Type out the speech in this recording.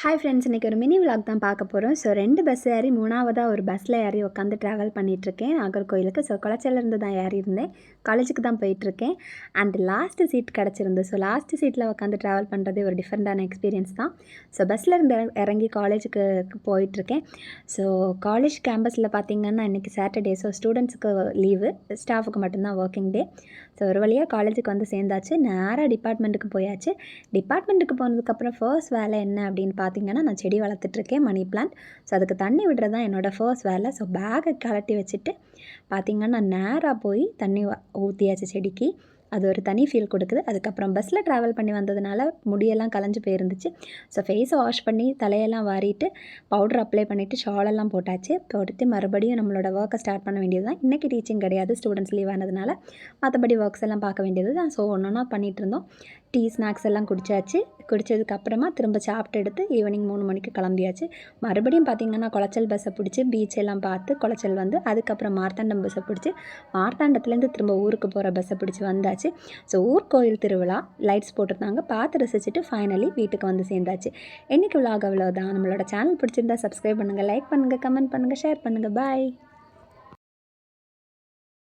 Hi friends, இன்றைக்கி ஒரு mini vlog தான் பார்க்க போகிறோம். ஸோ 2 பஸ் ஏறி 3வதாக ஒரு பஸ்ஸில் ஏறி உட்காந்து ட்ராவல் பண்ணிகிட்ருக்கேன் நாகர்கோயிலுக்கு. ஸோ குளச்சல்லேருந்து தான் ஏறியிருந்தேன். காலேஜுக்கு தான் போயிட்டுருக்கேன். அண்ட் லாஸ்ட்டு சீட் கிடச்சிருந்து. ஸோ லாஸ்ட்டு சீட்டில் உட்காந்து ட்ராவல் பண்ணுறதே ஒரு டிஃப்ரெண்ட்டான எக்ஸ்பீரியன்ஸ் தான். ஸோ பஸ்ஸில் இருந்து இறங்கி காலேஜுக்கு போயிட்டுருக்கேன். ஸோ காலேஜ் கேம்பஸில் பார்த்திங்கன்னா இன்றைக்கி சாட்டர்டே. ஸோ ஸ்டூடெண்ட்ஸுக்கு லீவு, ஸ்டாஃபுக்கு மட்டும்தான் ஒர்க்கிங் டே. ஸோ ஒரு வழியாக காலேஜுக்கு வந்து சேர்ந்தாச்சு. நேராக டிபார்ட்மெண்ட்டுக்கு போயாச்சு. டிபார்ட்மெண்ட்டுக்கு போனதுக்கப்புறம் ஃபர்ஸ்ட் வேலை என்ன அப்படின்னு பார்த்திங்கன்னா, நான் செடி வளர்த்துட்ருக்கேன், மணி பிளான்ட். ஸோ அதுக்கு தண்ணி விடுறது தான் என்னோடய ஃபர்ஸ்ட் வேலை. ஸோ பேக்கை கழட்டி வச்சுட்டு பார்த்திங்கன்னா நேராக போய் தண்ணி ஊற்றியாச்சு செடிக்கு. அது ஒரு தனி ஃபீல் கொடுக்குது. அதுக்கப்புறம் பஸ்ஸில் ட்ராவல் பண்ணி வந்ததுனால முடியெல்லாம் கலைஞ்சு போயிருந்துச்சு. ஸோ ஃபேஸை வாஷ் பண்ணி தலையெல்லாம் வாரிட்டு பவுடர் அப்ளை பண்ணிவிட்டு ஷாலெல்லாம் போட்டாச்சு. போட்டுட்டு மறுபடியும் நம்மளோட ஒர்க்கை ஸ்டார்ட் பண்ண வேண்டியது தான். இன்றைக்கி டீச்சிங் கிடையாது, ஸ்டூடெண்ட்ஸ் லீவ் ஆனதுனால மற்றபடி ஒர்க்ஸ் எல்லாம் பார்க்க வேண்டியது தான். ஸோ ஒன்றா பண்ணிகிட்டு இருந்தோம். டீ ஸ்நாக்ஸ் எல்லாம் குடித்தாச்சு. குடித்ததுக்கப்புறமா திரும்ப சாப்பிட்டு எடுத்து ஈவினிங் 3 மணிக்கு கிளம்பியாச்சு. மறுபடியும் பார்த்திங்கன்னா குளச்சல் பஸ்ஸை பிடிச்சி பீச் எல்லாம் பார்த்து குளச்சல் வந்து அதுக்கப்புறம் மார்த்தாண்டம் பஸ்ஸை பிடிச்சி மார்த்தாண்டத்துலேருந்து திரும்ப ஊருக்கு போகிற பஸ்ஸை பிடிச்சி வந்தாச்சு. ஸோ ஊர்கோயில் திருவிழா லைட்ஸ் போட்டிருந்தாங்க, பார்த்து ரசிச்சுட்டு ஃபைனலி வீட்டுக்கு வந்து சேர்ந்தாச்சு. இன்றைக்கி விலாக் அவ்வளோதான். நம்மளோட சேனல் பிடிச்சிருந்தா சப்ஸ்கிரைப் பண்ணுங்கள், லைக் பண்ணுங்கள், கமெண்ட் பண்ணுங்கள், ஷேர் பண்ணுங்கள். பாய்.